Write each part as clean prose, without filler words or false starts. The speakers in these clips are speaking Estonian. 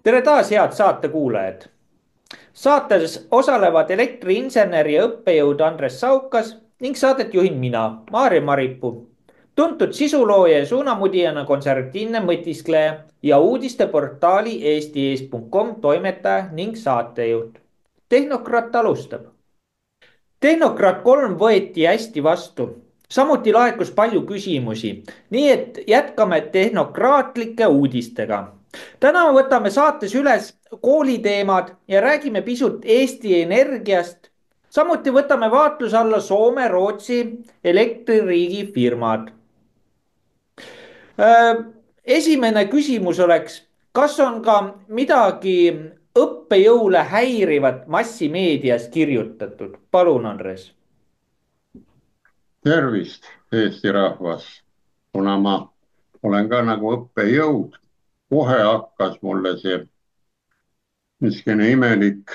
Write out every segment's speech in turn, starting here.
Tere taas, head saatekuulajad. Saates osalevad elektriinsener ja õppejõud Andres Saukas ning saadet juhin mina, Maarja Maripuu. Tuntud sisulooja ja suunamudijana konservatiivne mõtiskleja ja uudisteportaali eesti.com toimetaja ning saatejuht. Tehnokrat alustab. Tehnokrat 3 võeti hästi vastu. Samuti laekus palju küsimusi, nii et jätkame tehnokraatlike uudistega. Täna võtame saates üles kooliteemad ja räägime pisut Eesti Energiast. Samuti võtame vaatluse alla Soome, Rootsi elektririigi firmad. Esimene küsimus oleks, kas on ka midagi õppejõule häirivat massimeedias kirjutatud? Palun, Andres. Tervist, Eesti rahvas. Kuna ma olen ka nagu õppejõud, kohe hakkas mulle see niisugune imelik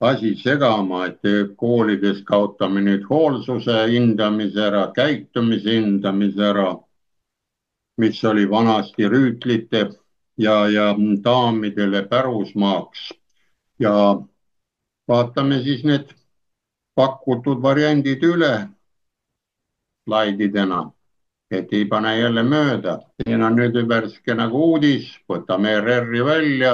asi segama, et koolides kaotame nüüd hoolsuse hindamise ära, käitumise hindamise ära, mis oli vanasti rüütlite ja daamidele pärusmaaks. Ja vaatame siis need pakutud variandid üle slaididena, et ei pane jälle mööda. Siin on nüüd värske nagu uudis, võtame ERR-i välja.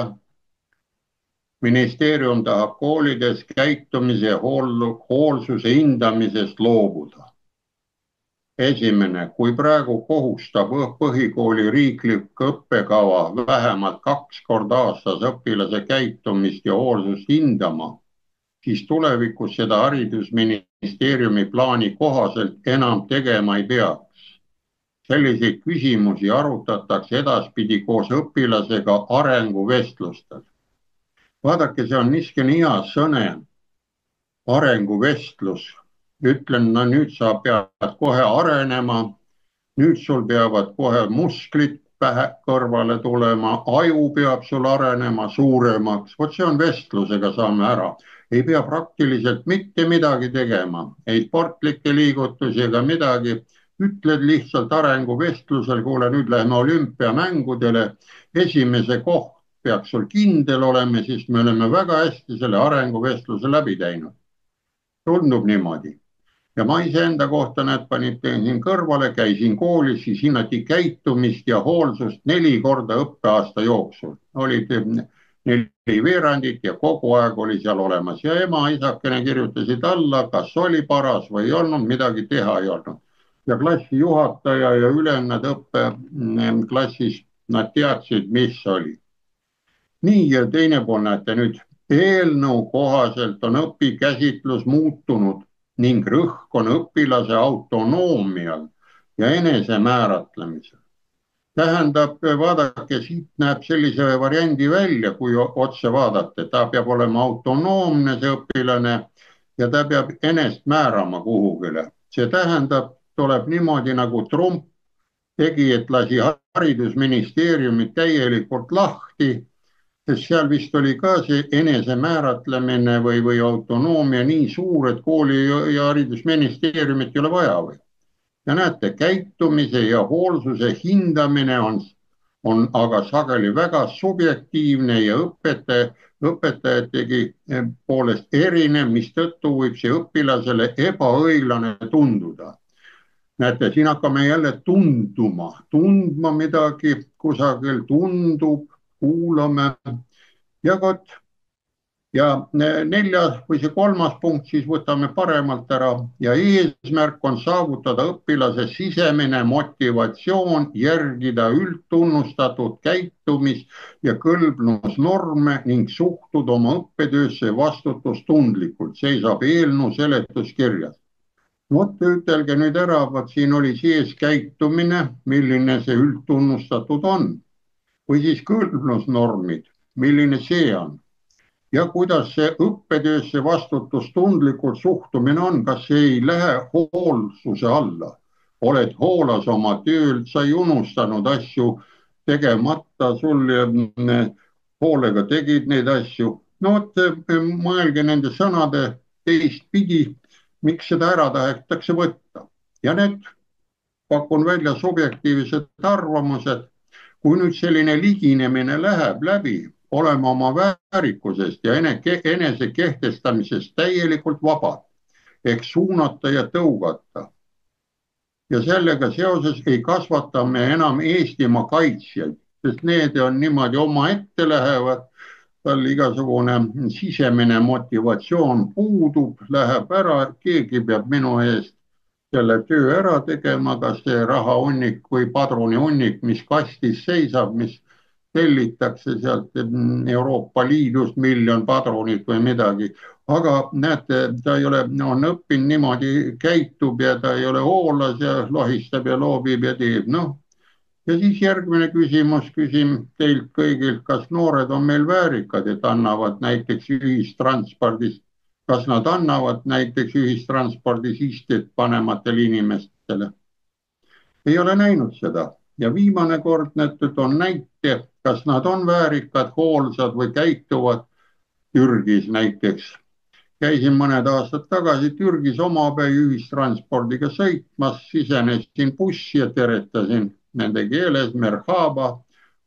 Ministeerium tahab koolides käitumise ja hoolsuse hindamisest loobuda. Esimene, kui praegu kohustab põhikooli riiklik õppekava vähemalt 2 korda aastas õpilase käitumist ja hoolsust hindama, siis tulevikus seda haridusministeeriumi plaani kohaselt enam tegema ei peaks. Selliseid küsimusi arutatakse edaspidi koos õpilasega arenguvestlustel. Vaadake, see on niisugune hea sõne, arenguvestlus. Ütlen, no nüüd sa pead kohe arenema, nüüd sul peavad kohe musklid pähe kõrvale tulema, aju peab sul arenema suuremaks. Vot see on vestlusega saame ära. Ei pea praktiliselt mitte midagi tegema, ei sportlikke liigutusi ega midagi. Ütled lihtsalt arenguvestlusel, kuule, nüüd läheme olümpiamängudele. Esimese koht peaks sul kindel olema, siis me oleme väga hästi selle arenguvestluse läbi teinud. Tundub niimoodi. Ja ma iseenda kohta panite siin kõrvale, käisin koolis, siis hinnati käitumist ja hoolsust 4 korda õppeaasta jooksul. Olid 4 veerandit ja kogu aeg oli seal olemas. Ja ema, isakene kirjutasid alla, kas oli paras või ei olnud, midagi teha ei olnud. Ja klassi juhataja ja ülejäänud õppeklassis, nad teadsid, mis oli. Nii, ja teine pool näete nüüd, eelnõu kohaselt on õpikäsitlus muutunud ning rõhk on õpilase autonoomial ja enesemääratlemisel. Tähendab, vaadake, siit näeb sellise variandi välja, kui otse vaadate. Ta peab olema autonoomne, see õpilane, ja ta peab enest määrama kuhugile. See tähendab, tuleb niimoodi nagu Trump tegi, et lasi haridusministeeriumi täielikult lahti, sest seal vist oli ka see enesemääratlemine või autonoomia nii suur, et kooli ja haridusministeeriumit ei ole vaja või. Ja näete, käitumise ja hoolsuse hindamine on aga sageli väga subjektiivne ja õpetajategi poolest erinev, mis tõttu võib see õpilasele ebaõiglane tunduda. Näete, siin hakkame jälle tundma midagi, kusagil tundub, kuulame ja kot. Ja 4. või see 3. punkt siis võtame paremalt ära ja eesmärk on saavutada õpilase sisemine motivatsioon järgida üldtunnustatud käitumis- ja kõlblusnorme ning suhtuda oma õppetöösse vastutustundlikult. See saab eelnõu seletuskirjas. Vot ütelge nüüd ära, vaat siin oli sees käitumine, milline see üldtunnustatud on. Või siis kõlblusnormid, milline see on. ja kuidas see õppetöösse vastutustundlikult suhtumine on, kas see ei lähe hoolsuse alla? Oled hoolas oma tööl, sa ei unustanud asju tegemata, sul hoolega tegid neid asju. No vot, mõelge nende sõnade teistpidi, miks seda ära tahetakse võtta. Ja need pakun välja subjektiivsed arvamused. Kui nüüd selline liginemine läheb läbi, oleme oma väärikusest ja enese kehtestamisest täielikult vabad, ehk suunata ja tõugata. Ja sellega seoses ei kasvata me enam Eestimaa kaitsjaid, sest need on niimoodi omaette lähevad, tal igasugune sisemine motivatsioon puudub, läheb ära, keegi peab minu eest selle töö ära tegema, kas see rahahunnik või padrunihunnik, mis kastis seisab, mis tellitakse sealt Euroopa Liidust 1 miljon padrunit või midagi. Aga näete, ta ei ole, on õppinud niimoodi, käitub ja ta ei ole hoolas ja lohistab ja loobib ja teeb. Noh, ja siis järgmine küsimus, küsin teilt kõigilt, kas noored on meil väärikad, et annavad näiteks ühistranspordist, kas nad annavad näiteks ühistranspordis istet vanematele inimestele? Ei ole näinud seda. Ja viimane kord näitud on näite, kas nad on väärikad, hoolsad või käituvad Türgis näiteks. Käisin mõned aastad tagasi Türgis omapäi ühistranspordiga sõitmas, sisenesin bussi ja teretasin nende keeles merhaba.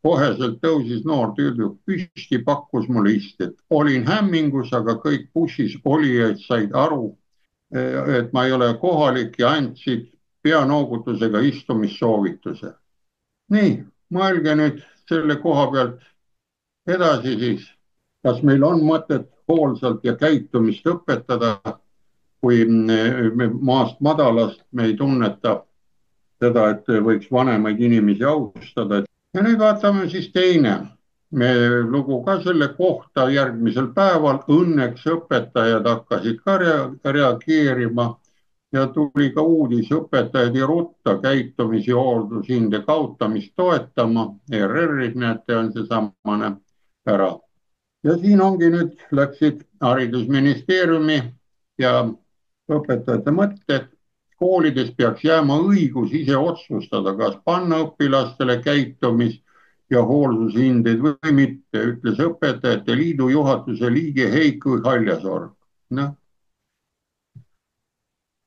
Koheselt tõusis noor tüdruk püsti, pakkus mulle istet. Olin hämmingus, aga kõik bussis olijad said aru, et ma ei ole kohalik ja andsid peanoogutusega istumissoovituse. Nii, mõelge nüüd selle koha pealt edasi siis, kas meil on mõtet hoolsalt ja käitumist õpetada, kui maast madalast me ei tunneta seda, et võiks vanemaid inimesi austada. Ja nüüd vaatame siis teine lugu ka selle kohta järgmisel päeval. Õnneks õpetajad hakkasid ka reageerima ja tuli ka uudis, õpetajad ei rutta käitumis- ja hooldusinde kaotamist toetama. ERR-id, näete, on see samane ära. Ja siin ongi nüüd, läksid haridusministeeriumi ja õpetajate mõtted. Koolides peaks jääma õigus ise otsustada, kas panna õpilastele käitumis- ja hoolsushindeid või mitte, ütles õpetajate liidu juhatuse liige Heiki Haljasorg. No.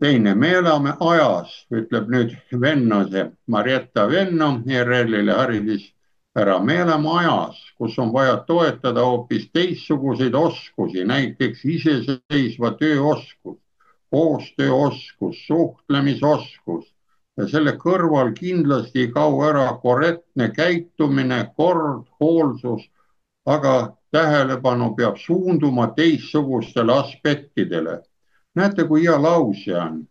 Teine, me elame ajas, ütleb nüüd Vennose, Marietta Venno, ERR-ile haridis ära. Me elame ajas, kus on vaja toetada hoopis teistsuguseid oskusi, näiteks iseseisva tööoskus, koostööoskus, suhtlemisoskus ja selle kõrval kindlasti ei kao ära korrektne käitumine, kord, hoolsus, aga tähelepanu peab suunduma teistsugustele aspektidele. Näete, kui hea lause on.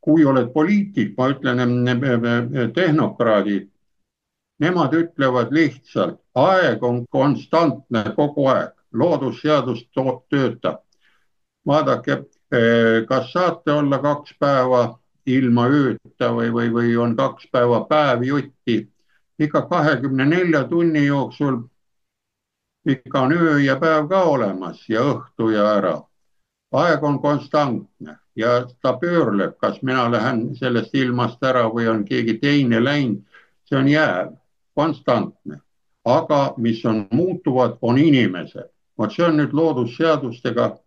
Kui oled poliitik, ma ütlen tehnokraadid, nemad ütlevad lihtsalt, aeg on konstantne kogu aeg, loodusseadus töötab. Vaadake, kas saate olla 2 päeva ilma ööta või on 2 päeva päev jutti. Ikka 24 tunni jooksul ikka on öö ja päev ka olemas ja õhtu ja ära. Aeg on konstantne ja ta pöörleb, kas mina lähen sellest ilmast ära või on keegi teine läinud. See on jääv, konstantne. Aga mis on muutuvad, on inimesed. See on nüüd loodusseadustega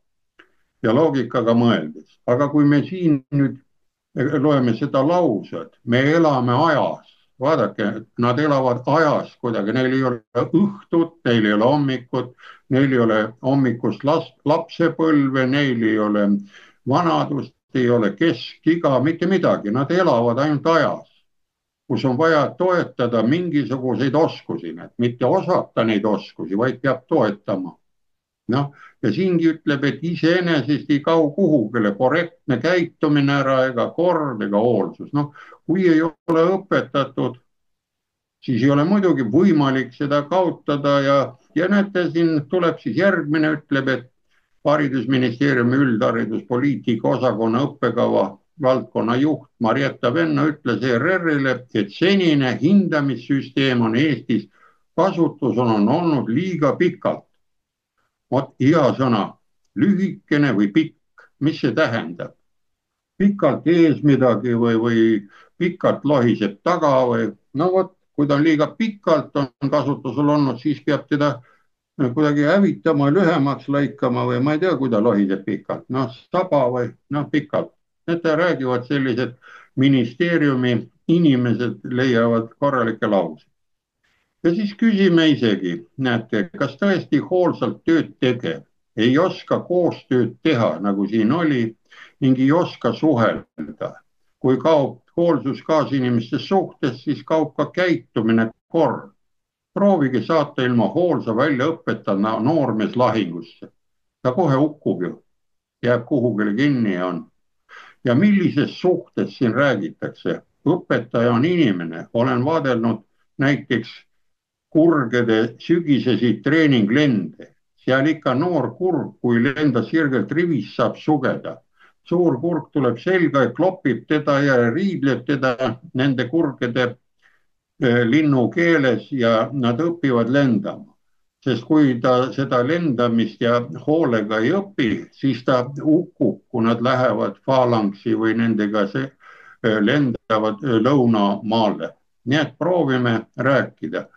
ja loogikaga mõeldes. Aga kui me siin nüüd loeme seda lauset, me elame ajas. Vaadake, nad elavad ajas kuidagi, neil ei ole õhtut, neil ei ole hommikut, neil ei ole hommikust lapsepõlve, neil ei ole vanadust, ei ole keskiga, mitte midagi. Nad elavad ainult ajas, kus on vaja toetada mingisuguseid oskusi, mitte osata neid oskusi, vaid peab toetama. No, ja siingi ütleb, et iseenesest ei kao kuhugile korrektne käitumine ära ega kord ega hoolsus. No, kui ei ole õpetatud, siis ei ole muidugi võimalik seda kaotada ja näete, siin tuleb siis järgmine, ütleb, et haridusministeeriumi üldhariduspoliitika osakonna õppekava valdkonna juht Marietta Venno ütles ERR-ile, et senine hindamissüsteem on Eestis kasutusel on olnud liiga pikalt. vot hea sõna, lühikene või pikk, mis see tähendab? Pikalt ees midagi või pikalt lohiseb taga või no vot, kui ta on liiga pikalt on kasutusel olnud, siis peab teda kuidagi hävitama, lühemaks lõikama või ma ei tea, kui ta lohiseb pikalt, noh saba või noh pikalt. Need räägivad sellised ministeeriumi inimesed leiavad korralikke lauseid. Ja siis küsime isegi, näete, kas tõesti hoolsalt tööd tegev ei oska koostööd teha, nagu siin oli, ning ei oska suhelda. Kui kaob hoolsus kaasinimeste suhtes, siis kaob ka käitumine kord. Proovige saata ilma hoolsa väljaõppeta noormees lahingusse. Ta kohe hukkub ju, jääb kuhugile kinni ja on. Ja millises suhtes siin räägitakse? Õpetaja on inimene. Olen vaadelnud näiteks kurgede sügisesi treeninglende. Seal ikka noor kurg, kui lenda sirgelt rivis, saab sugeda. Suur kurg tuleb selga ja klopib teda ja riidleb teda nende kurgede linnu keeles ja nad õpivad lendama. Sest kui ta seda lendamist ja hoolega ei õpi, siis ta hukkub, kui nad lähevad faalangsi või nendega lendavad lõunamaale. Nii et proovime rääkida.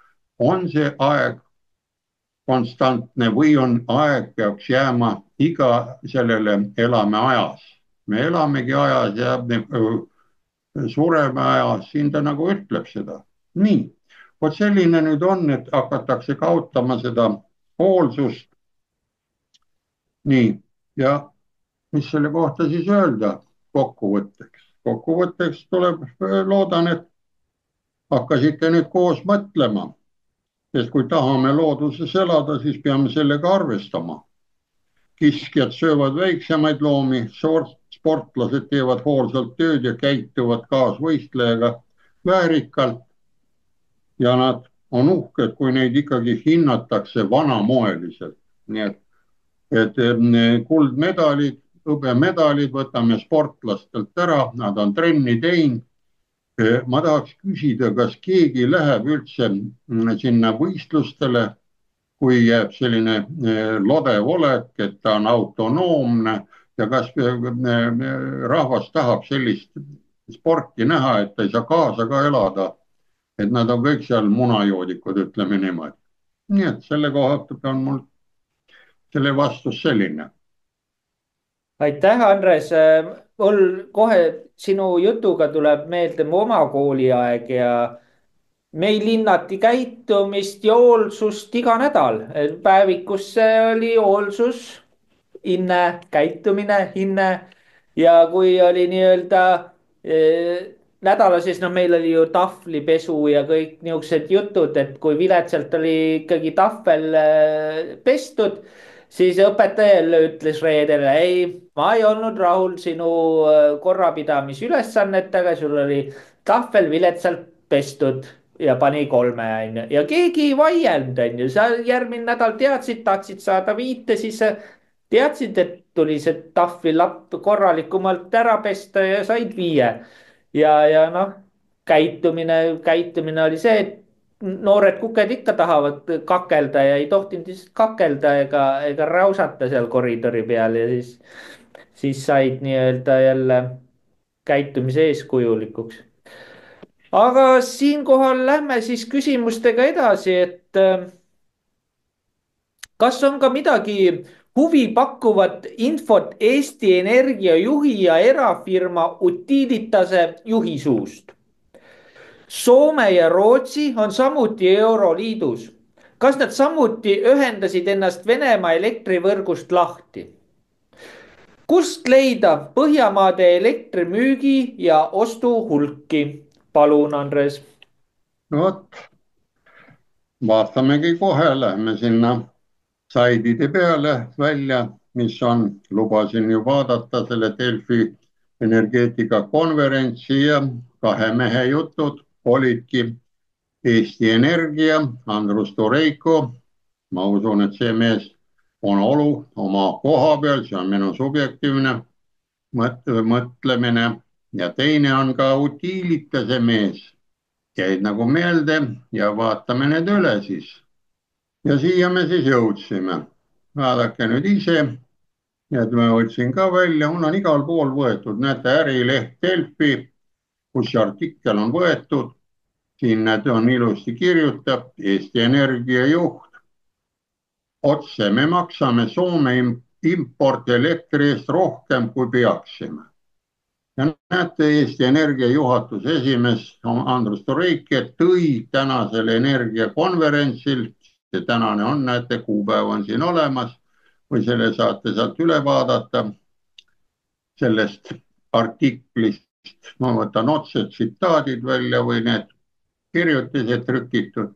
On see aeg konstantne või on aeg peaks jääma iga sellele elame ajas. Me elamegi ajas ja sureme ajas, siin ta nagu ütleb seda. Nii, vot selline nüüd on, et hakatakse kaotama seda hoolsust. Nii, ja mis selle kohta siis öelda kokkuvõtteks? Kokkuvõtteks tuleb, loodan, et hakkasite nüüd koos mõtlema. Sest kui tahame looduses elada, siis peame sellega arvestama. Kiskjad söövad väiksemaid loomi, sportlased teevad hoolsalt tööd ja käituvad kaasvõistlejaga väärikalt. Ja nad on uhked, kui neid ikkagi hinnatakse vanamoeliselt. Nii et kuldmedalid, hõbemedalid võtame sportlastelt ära, nad on trenni teinud. Ma tahaks küsida, kas keegi läheb üldse sinna võistlustele, kui jääb selline lodev olek, et ta on autonoomne ja kas rahvas tahab sellist sporti näha, et ta ei saa kaasa ka elada, et nad on kõik seal munajoodikud, ütleme niimoodi. Nii et selle kohta on mul selle vastus selline. Aitäh, Andres. Mul kohe sinu jutuga tuleb meelde mu oma kooliaeg ja meil hinnati käitumist ja hoolsust iga nädal. Päevikusse oli hoolsus, hinne, käitumine, hinne ja kui oli nii-öelda nädala sees, no meil oli ju tahvlipesu ja kõik niisugused jutud, et kui viletsalt oli ikkagi tahvel pestud, siis õpetaja jälle ütles reedele, ei, ma ei olnud rahul sinu korrapidamisülesannetega, sul oli tahvel viletsalt pestud ja pani 3, onju. Ja keegi ei vaielnud, onju, sa järgmine nädal teadsid, tahtsid saada 5, siis teadsid, et tuli see tahvlilapp korralikumalt ära pesta ja said 5. Ja noh, käitumine oli see, et noored kuked ikka tahavad kakelda ja ei tohtinud lihtsalt kakelda ega räusata seal koridori peal ja siis said nii-öelda jälle käitumise eeskujulikuks. Aga siinkohal lähme siis küsimustega edasi, et kas on ka midagi huvipakkuvat infot Eesti Energia juhi ja erafirma Utilitase juhi suust? Soome ja Rootsi on samuti Euroliidus. Kas nad samuti ühendasid ennast Venemaa elektrivõrgust lahti? Kust leida Põhjamaade elektrimüügi ja ostu hulki? Palun, Andres. No vot, vaatamegi kohe, lähme sinna saidide peale välja, mis on, lubasin ju vaadata selle Delfi energeetikakonverentsi ja 2 mehe jutud olidki Eesti Energia, Andrus Tureiko. Ma usun, et see mees on oma koha peal, see on minu subjektiivne mõtlemine ja teine on ka Utilitase mees, jäid nagu meelde ja vaatame need üle siis. Ja siia me siis jõudsime. Vaadake nüüd ise, et ma võtsin ka välja, mul on igal pool võetud, näete, Ärileht Delfi, kus see artikkel on võetud. Siin näete, on ilusti kirjutab Eesti Energia juht. Otse me maksame Soome importi elektri eest rohkem kui peaksime. Ja näete, Eesti Energia juhatuse esimees Andrus Toreike tõi tänasel energiakonverentsil, see tänane on, näete, kuupäev on siin olemas või selle saate sealt üle vaadata sellest artiklist. Ma võtan otse tsitaadid välja või need kirjutised trükitud.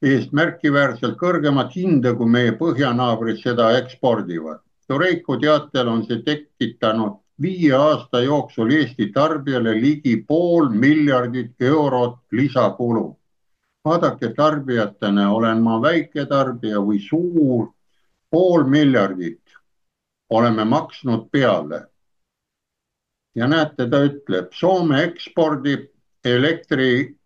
Eest märkiväärselt kõrgemat hinda, kui meie põhjanaabrid seda ekspordivad. Toreiko teatel on see tekitanud 5 aasta jooksul Eesti tarbijale ligi $500 miljonit lisakulu. Vaadake, tarbijatena olen ma väiketarbija või suur, $500 miljardit oleme maksnud peale. Ja näete, ta ütleb, Soome ekspordib elektri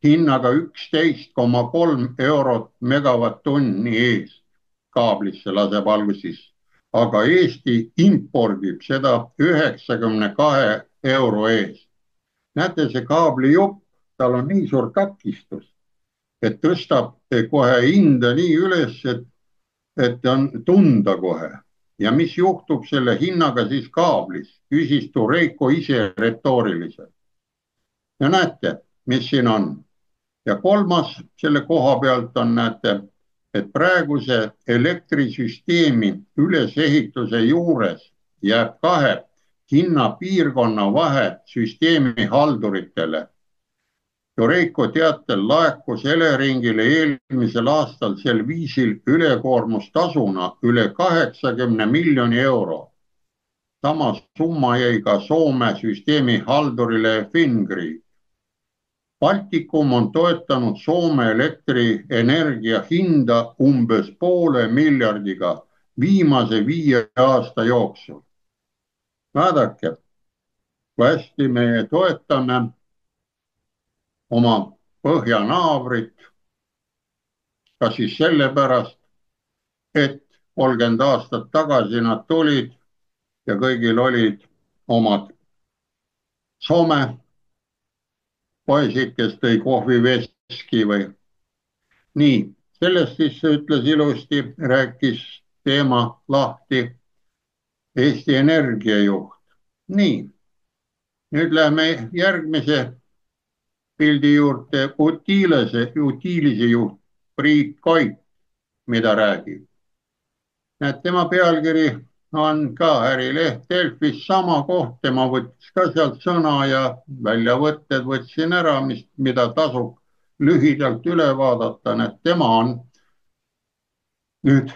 hinnaga 11,3 € megavatt-tunni eest kaablisse laseb alguses, aga Eesti impordib seda 92 € eest. Näete, see kaablijupp, tal on nii suur takistus, et tõstab kohe hinda nii üles, et on tunda kohe. Ja mis juhtub selle hinnaga siis kaablis, küsis Toreiko ise retooriliselt. Ja näete, mis siin on. Ja kolmas selle koha pealt on, näete, et praeguse elektrisüsteemi ülesehituse juures jääb 2 hinnapiirkonna vahe süsteemi halduritele. Toreiko teatel laekus Eleringile eelmisel aastal sel viisil ülekoormustasuna üle 80 miljoni €. Sama summa jäi ka Soome süsteemi haldurile Fingrid. Baltikum on toetanud Soome elektrienergia hinda umbes $500 miljardiga viimase 5 aasta jooksul. Vaadake, kui hästi me toetame oma põhjanaabrit, ka siis sellepärast, et 30 aastat tagasi nad tulid ja kõigil olid omad Soome poisid, kes tõi kohviveski või. Nii, sellest siis ütles ilusti, rääkis teema lahti Eesti Energia juht. Nii, nüüd läheme järgmise pildi juurde, Utilise juht Priit Koit, mida räägib. Näed, tema pealkiri on ka Ärileht Delfis, sama koht, tema võttis ka sealt sõna ja väljavõtted võtsin ära, mida tasub lühidalt üle vaadata. Näed, tema on nüüd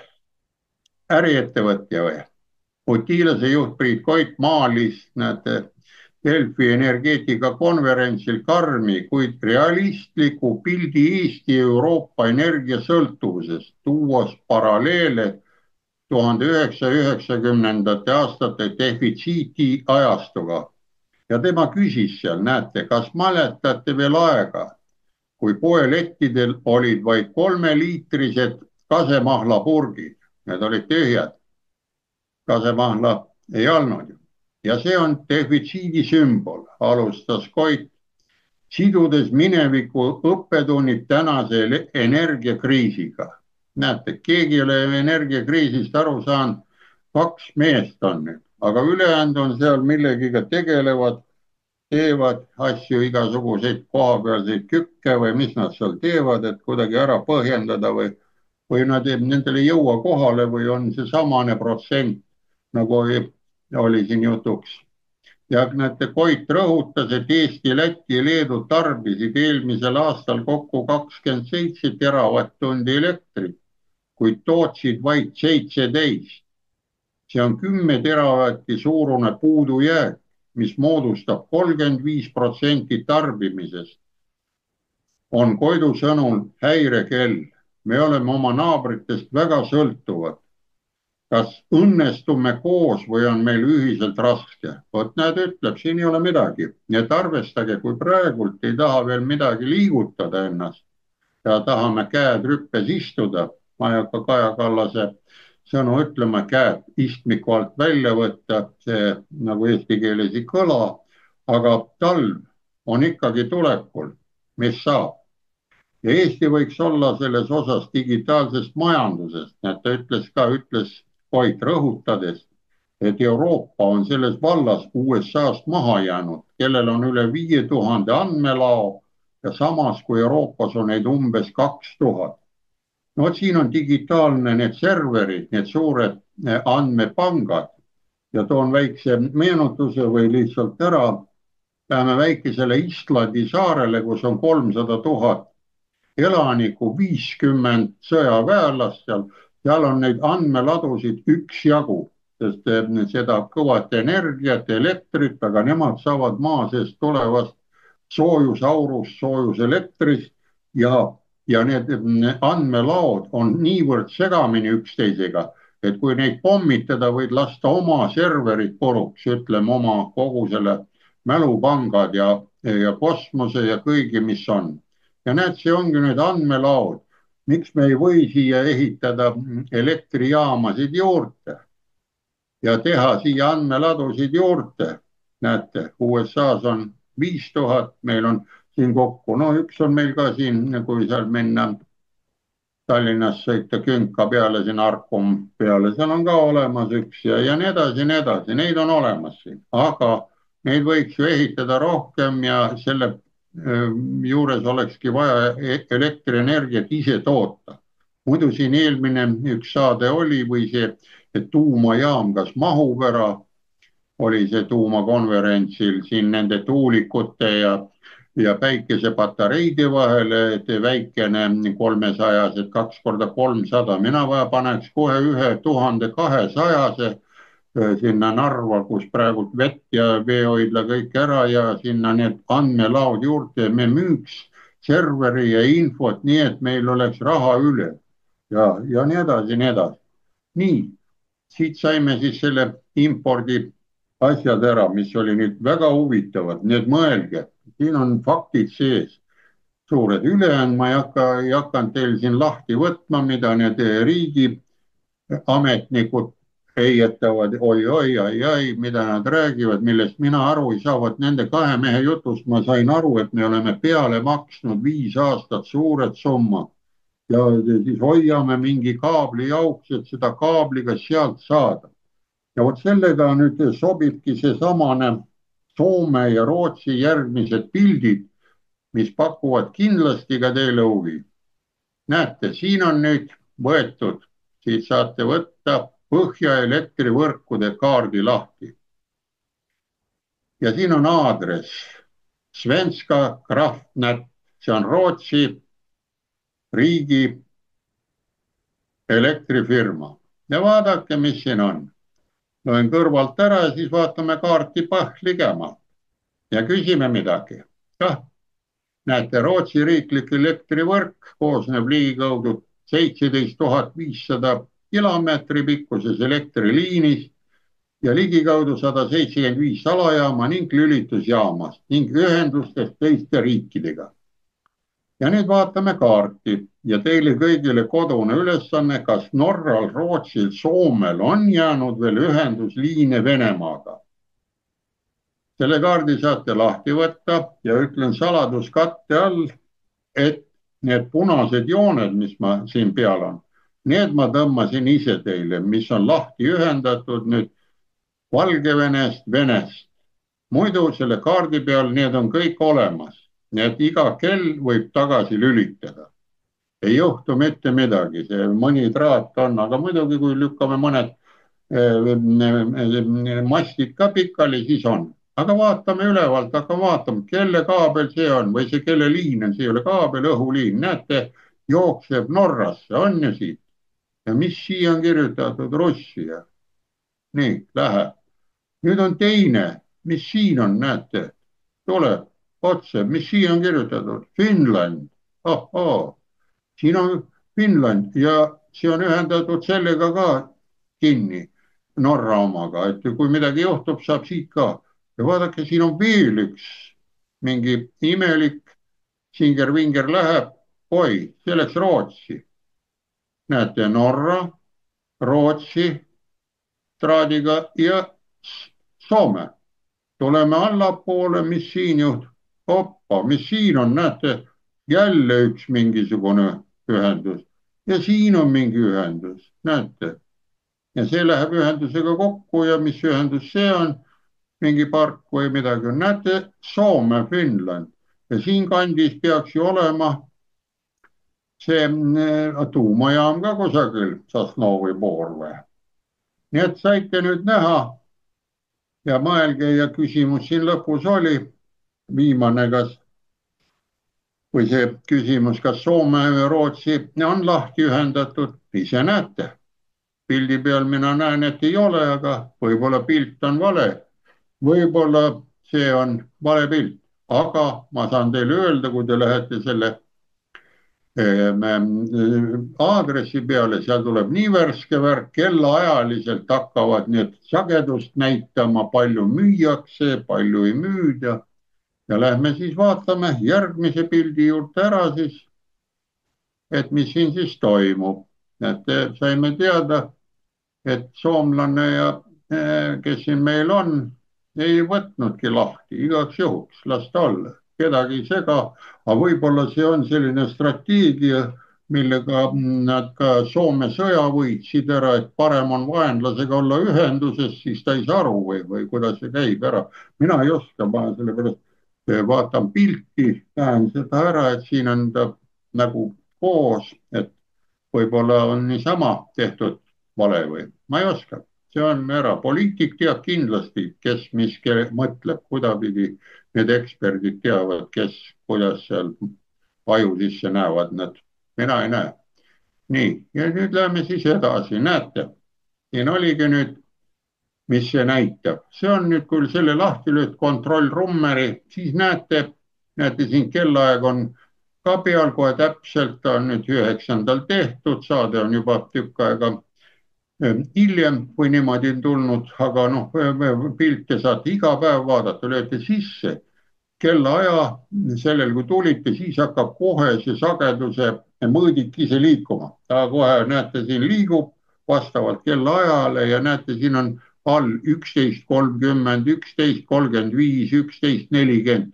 äriettevõtja või. Utilise juht Priit Koit maalis, näete, Delfi energeetikakonverentsil karmi, kuid realistliku pildi Eesti ja Euroopa energiasõltuvusest, tuues paralleele 1990. aastate defitsiiti ajastuga. Ja tema küsis seal, näete, kas mäletate veel aega, kui poelettidel olid vaid 3-liitrised kasemahlapurgid, need olid tühjad, kasemahla ei olnud ju. Ja see on defitsiidi sümbol, alustas Koit, sidudes mineviku õppetunnid tänase energiakriisiga. Näete, keegi ei ole energiakriisist aru saanud, 2 meest on nüüd, aga ülejäänud on seal millegiga tegelevad, teevad asju, igasuguseid kohapealseid kükke või mis nad seal teevad, et kuidagi ära põhjendada või nendele ei jõua kohale või on see samane protsent, nagu oli siin jutuks. Ja näete, Koit rõhutas, et Eesti, Läti ja Leedu tarbisid eelmisel aastal kokku 27 teravatt-tundi elektrit, kuid tootsid vaid 17. See on 10 teravatti suurune puudujääk, mis moodustab 35% tarbimisest. On Koidu sõnul häirekell. Me oleme oma naabritest väga sõltuvad. kas õnnestume koos või on meil ühiselt raske. Vot näed, ütleb, siin ei ole midagi. Nii et arvestage, kui praegult ei taha veel midagi liigutada ennast ja tahame käed rüppes istuda, ma ei hakka Kaja Kallase sõnu ütlema, käed istmiku alt välja võtta, see nagu eesti keeles ei kõla, aga talv on ikkagi tulekul, mis saab. Ja Eesti võiks olla selles osas digitaalsest majandusest, et ta ütles Koit rõhutades, et Euroopa on selles vallas USA-st maha jäänud, kellel on üle 5000 andmelao ja samas kui Euroopas on neid umbes 2000. No siin on digitaalne need serverid, need suured andmepangad ja toon väikse meenutuse või lihtsalt ära. Läheme väikesele Islandi saarele, kus on 300 000 elanikku, 50 sõjaväelast seal on neid andmeladusid üksjagu, sest seda kõvat energiat, elektrit, aga nemad saavad maa seest tulevast soojusaurust, soojuselektrist ja need andmelaod on niivõrd segamini üksteisega, et kui neid pommitada, võid lasta oma serverid puruks, ütleme oma kogu selle mälupangad ja kosmose ja kõigi, mis on. Ja näed, see ongi nüüd andmelaod. Miks me ei või siia ehitada elektrijaamasid juurde ja teha siia andmeladusid juurde? Näete, USA-s on 5000, meil on siin kokku. No üks on meil ka siin, kui seal minna Tallinnas sõita Künka peale, siin Arkum peale, seal on ka olemas üks ja nii edasi, neid on olemas siin. Aga neid võiks ju ehitada rohkem ja selle juures olekski vaja elektrienergiat ise toota. Muidu siin eelmine üks saade oli või see, et tuumajaam kas mahub ära, oli see tuumakonverentsil siin nende tuulikute ja päikesepatareide vahele, et väikene 300, 2 korda 300, mina paneks kohe 1200 sinna Narva, kus praegu vett ja veehoidla kõik ära ja sinna need andmelaod juurde, me müüks serveri ja infot nii, et meil oleks raha üle ja nii edasi, nii edasi. Nii, siit saime siis selle impordi asjad ära, mis oli nüüd väga huvitavad, need mõelge, siin on faktid sees, suured ülejäänud, ma ei hakanud teil siin lahti võtma, mida need riigi ametnikud heietavad, oi, mida nad räägivad, millest mina aru ei saa. Vot nende kahe mehe jutust ma sain aru, et me oleme peale maksnud 5 aastat suured summad ja siis hoiame mingi kaablijauk, et seda kaabliga sealt saada. Ja vot sellega nüüd sobibki see samane Soome ja Rootsi järgmised pildid, mis pakuvad kindlasti ka teile huvi. Näete, siin on nüüd võetud, siit saate võtta Põhja elektrivõrkude kaardi lahti. Ja siin on aadress Svenska Kraftnät, see on Rootsi riigi elektrifirma. Ja vaadake, mis siin on. Loen kõrvalt ära ja siis vaatame kaarti ligemalt ja küsime midagi. Näete, Rootsi riiklik elektrivõrk koosneb ligikaudu 17 500 kilomeetri pikkuses elektriliinis ja ligikaudu 175 salajaama ning lülitusjaamast ning ühendustest teiste riikidega. Ja nüüd vaatame kaarti ja teile kõigile kodune ülesanne, kas Norral, Rootsil, Soomel on jäänud veel ühendusliine Venemaaga. Selle kaardi saate lahti võtta ja ütlen saladuskatte all, et need punased jooned, mis ma siin peal on, need ma tõmbasin ise teile, mis on lahti ühendatud nüüd Valgevenest, Venest. Muidu selle kaardi peal need on kõik olemas, nii et iga kell võib tagasi lülitada. Ei juhtu mitte midagi, see mõni traat on, aga muidugi kui lükkame mõned mastid ka pikali, siis on. Aga vaatame ülevalt, vaatame, kelle kaabel see on või see kelle liin on, see ei ole kaabel, õhuliin. Näete, jookseb Norrasse, on ju siit. Ja mis siia on kirjutatud? Russia. Nii, läheb. Nüüd on teine, mis siin on, näete, tuleb otse, mis siia on kirjutatud? Finland. Siin on Finland ja see on ühendatud sellega ka kinni Norra omaga, et kui midagi juhtub, saab siit ka. ja vaadake, siin on veel üks mingi imelik Singer-Vinger läheb, oi, see läks Rootsi. näete, Norra, Rootsi traadiga ja Soome. tuleme allapoole, mis siin juhtub? Oppa, mis siin on, näete, jälle üks mingisugune ühendus ja siin on mingi ühendus, näete. ja see läheb ühendusega kokku ja mis ühendus see on? mingi park või midagi on, näete, Soome, Finland ja siinkandis peaks ju olema see tuumajaam ka kusagil Sosnovi pool või. nii et saite nüüd näha ja mõelge ja küsimus siin lõpus oli viimane, või see küsimus, kas Soome ja Rootsi on lahti ühendatud, ise näete. pildi peal mina näen, et ei ole, aga võib-olla pilt on vale. võib-olla see on vale pilt, aga ma saan teile öelda, kui te lähete selle aadressi peale, seal tuleb nii värske värk, kellaajaliselt hakkavad need sagedust näitama, palju müüakse, palju ei müüda. ja lähme siis vaatame järgmise pildi juurde ära siis, et mis siin siis toimub. et saime teada, et soomlane ja kes siin meil on, ei võtnudki lahti igaks juhuks, las ta olla, kedagi ei sega, aga võib-olla see on selline strateegia, millega nad ka Soome sõja võitsid ära, et parem on vaenlasega olla ühenduses, siis ta ei saa aru või kuidas see käib ära. mina ei oska, ma sellepärast vaatan pilti, näen seda ära, et siin on ta nagu koos, et võib-olla on niisama tehtud vale või ma ei oska. see on ära, poliitik teab kindlasti, kes mis mõtleb, kuidapidi need eksperdid teavad, kes kuidas seal aju sisse näevad, nad, mina ei näe. nii, ja nüüd läheme siis edasi, näete, siin oligi nüüd, mis see näitab, see on nüüd, kui selle lahti lööd kontrollrummeri, siis näete siin kellaaeg on ka peal kohe täpselt, ta on nüüd 9. tehtud, saade on juba tükk aega hiljem, kui niimoodi on tulnud, aga noh, pilte saate iga päev vaadata, lööte sisse kellaaja, sellel kui tulite, siis hakkab kohe see sageduse mõõdik ise liikuma. ta kohe näete, siin liigub vastavalt kellaajale ja näete, siin on all 11.30, 11.35, 11.40.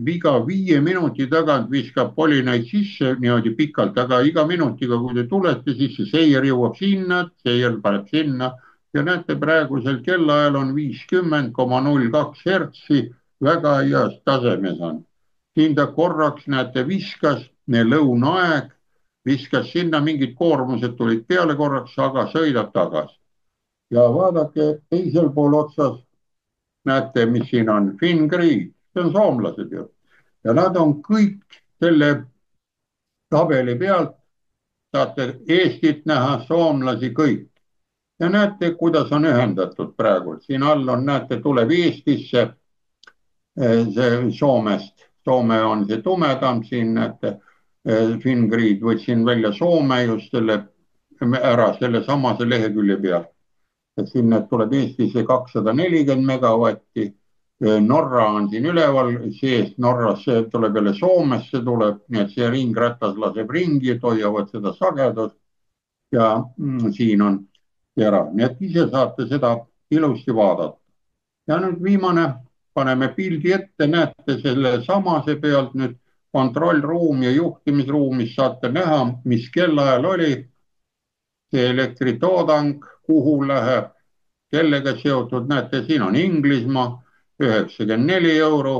iga 5 minuti tagant viskab polinaid sisse niimoodi pikalt, aga iga minutiga, kui te tulete, siis see seier jõuab sinna, seier paneb sinna ja näete, praegusel kellaajal on 50,02 hertsi, väga heas tasemes on. siin ta korraks, näete, viskas, lõunaaeg, viskas sinna, mingid koormused tulid peale korraks, aga sõidab tagasi. ja vaadake teisel pool otsas, näete, mis siin on, Fingrid, see on soomlased ju. ja nad on kõik selle tabeli pealt, saate Eestit näha, soomlasi kõik. ja näete, kuidas on ühendatud praegu, siin all on, näete, tuleb Eestisse see Soomest. Soome on see tumedam, siin näete, Fingrid võtsin välja Soome just selle ära selle samase lehekülje peal. et siin tuleb Eestisse 240 megavatti. Norra on siin üleval, seest Norrasse tuleb jälle Soomesse tuleb, nii et see ringratas laseb ringi, et hoiavad seda sagedust. ja siin on ära, nii et ise saate seda ilusti vaadata. ja nüüd viimane, paneme pildi ette, näete selle samase pealt nüüd kontrollruum ja juhtimisruumis saate näha, mis kellaajal oli see elektritoodang, kuhu läheb, kellega seotud, näete, siin on Inglismaa, 94 euro.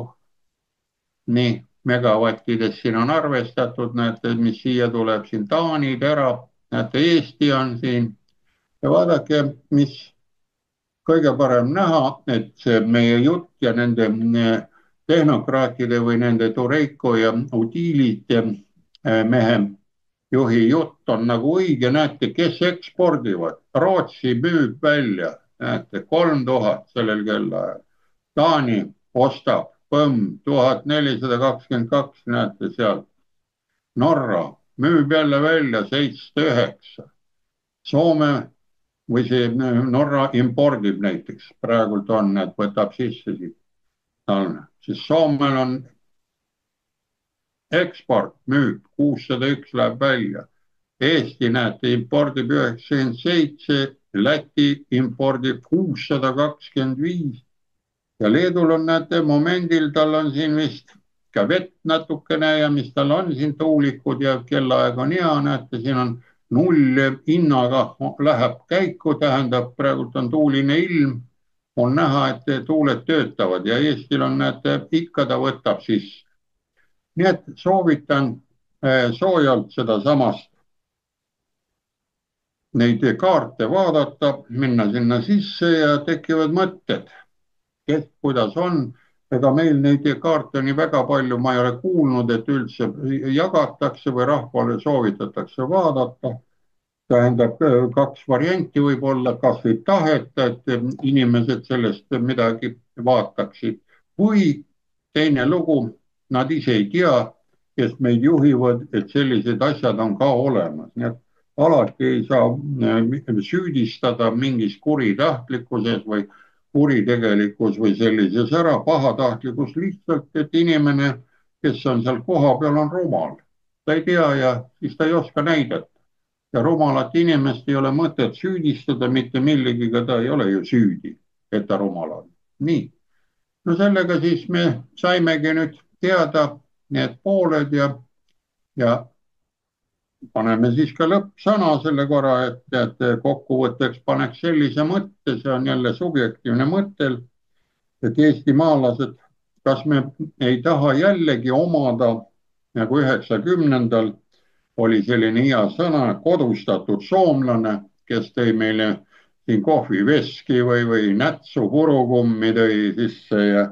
nii, megavattides siin on arvestatud, näete, mis siia tuleb, siin Taani, Tera, näete, Eesti on siin. ja vaadake, mis kõige parem näha, et see meie jutt ja nende tehnokraatide või nende Tureiko ja Utilite mehe juhi jutt on nagu õige, näete, kes ekspordivad. Rootsi müüb välja, näete, 3000 sellel kellaajal. Taani ostab, 1422, näete seal. Norra müüb jälle välja 709. Soome või see Norra impordib näiteks, praegult on, et võtab sisse siit, siis Soomel on eksport, müüb 601 läheb välja. Eesti, näete, impordib 97, Läti impordib 625 ja Leedul on, näete, momendil tal on siin vist ka vett natukene ja mis tal on siin tuulikud ja kellaaeg on hea, näete, siin on null hinnaga läheb käiku, tähendab, praegult on tuuline ilm, on näha, et tuuled töötavad ja Eestil on, näete, ikka ta võtab sisse. Nii et soovitan soojalt sedasamaast neid kaarte vaadata, minna sinna sisse ja tekivad mõtted, kes kuidas on. Ega meil neid kaarte nii väga palju ma ei ole kuulnud, et üldse jagatakse või rahvale soovitatakse vaadata. Tähendab, kaks varianti võib olla, kas ei taheta, et inimesed sellest midagi vaataksid või teine lugu, nad ise ei tea, kes meid juhivad, et sellised asjad on ka olemas. Nii et alati ei saa süüdistada mingis kuritahtlikkuses või kuritegelikus või sellises ära pahatahtlikus lihtsalt, et inimene, kes on seal kohapeal, on rumal. Ta ei tea ja siis ta ei oska näidata. Ja rumalat inimest ei ole mõtet süüdistada mitte millegiga, ta ei ole ju süüdi, et ta rumal on. Nii. No sellega siis me saimegi nüüd teada need pooled ja paneme siis ka lõppsõna selle korra, et kokkuvõtteks paneks sellise mõtte, see on jälle subjektiivne mõttel, et eestimaalased, kas me ei taha jällegi omada, nagu 90-ndal oli selline hea sõna, kodustatud soomlane, kes tõi meile siin kohviveski või nätsu purukummi tõi sisse ja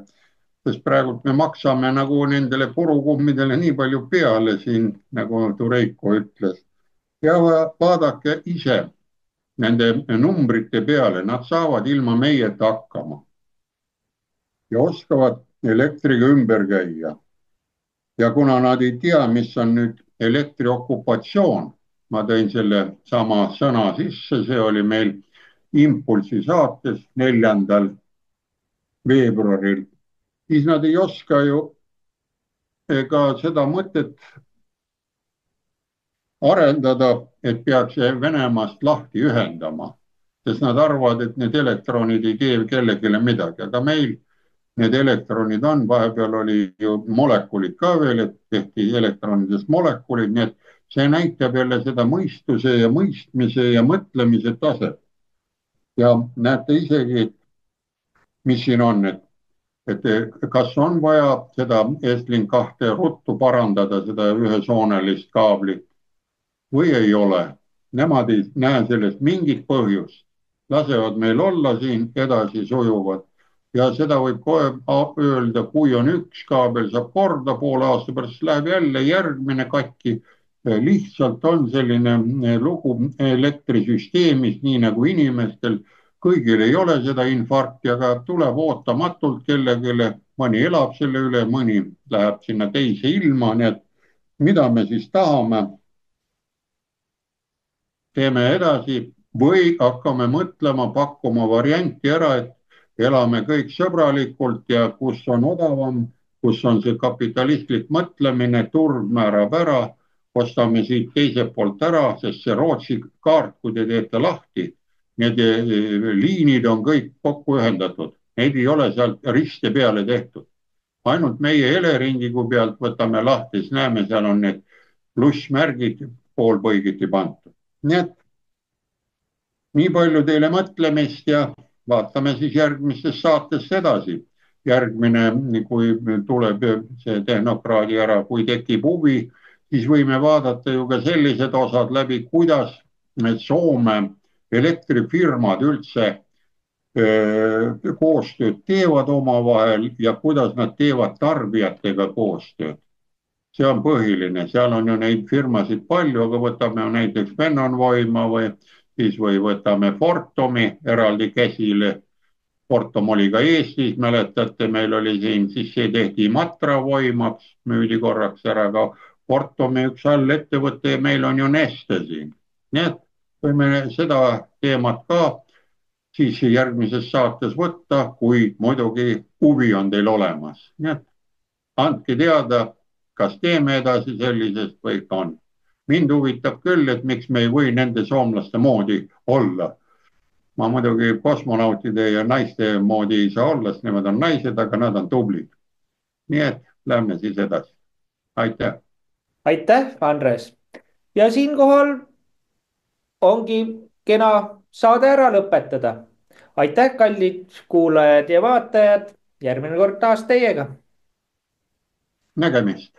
sest praegu me maksame nagu nendele purukummidele nii palju peale siin, nagu Tureiko ütles. Ja vaadake ise nende numbrite peale, nad saavad ilma meieta hakkama ja oskavad elektriga ümber käia. Ja kuna nad ei tea, mis on nüüd elektriokupatsioon, ma tõin selle sama sõna sisse, see oli meil Impulsi saates 4. veebruaril, siis nad ei oska ju ka seda mõtet arendada, et peaks Venemaast lahti ühendama, sest nad arvavad, et need elektronid ei tee kellelegi midagi, aga meil need elektronid on, vahepeal oli ju molekulid ka veel, et tehti elektronidest molekulid, nii et see näitab jälle seda mõistuse ja mõistmise ja mõtlemise taset. Ja näete isegi, mis siin on, et kas on vaja seda Estlink 2 ruttu parandada, seda ühesoonelist kaablit või ei ole. Nemad ei näe sellest mingit põhjust, lasevad meil olla siin, edasi sujuvad. Ja seda võib kohe öelda, kui on üks kaabel, saab korda, poole aasta pärast läheb jälle järgmine katki. Lihtsalt on selline lugu elektrisüsteemis, nii nagu inimestel. Kõigil ei ole seda infarkti, aga tuleb ootamatult kellelegi, mõni elab selle üle, mõni läheb sinna teise ilma. Nii et mida me siis tahame? Teeme edasi või hakkame mõtlema, pakkuma varianti ära, et elame kõik sõbralikult ja kus on odavam, kus on see kapitalistlik mõtlemine, turg määrab ära, ostame siit teiselt poolt ära, sest see Rootsi kaart, kui te teete lahti, need liinid on kõik kokku ühendatud, neid ei ole sealt riste peale tehtud. Ainult meie Eleringigu pealt võtame lahti, siis näeme, seal on need plussmärgid poolpõigiti pandud. Nii et nii palju teile mõtlemist ja vaatame siis järgmistes saates edasi. Järgmine, kui tuleb see tehnokraadi ära, kui tekib huvi, siis võime vaadata ju ka sellised osad läbi, kuidas need Soome elektrifirmad üldse koostööd teevad omavahel ja kuidas nad teevad tarbijatega koostööd. See on põhiline, seal on ju neid firmasid palju, aga võtame näiteks Fennon-Voima või võtame Fortomi eraldi käsile. Fortom oli ka Eestis, mäletate, meil oli siin, siis see tehti Imatra voimaks, müüdi korraks ära ka Fortomi üks all ettevõte ja meil on ju Neste siin. Nii et võime seda teemat ka siis järgmises saates võtta, kui muidugi huvi on teil olemas. nii et andke teada, kas teeme edasi sellisest või on. mind huvitab küll, et miks me ei või nende soomlaste moodi olla. ma muidugi kosmonautide ja naiste moodi ei saa olla, sest nemad on naised, aga nad on tublid. nii et lähme siis edasi. aitäh. aitäh, Andres. ja siinkohal ongi kena saade ära lõpetada. aitäh, kallid kuulajad ja vaatajad. järgmine kord taas teiega. nägemist.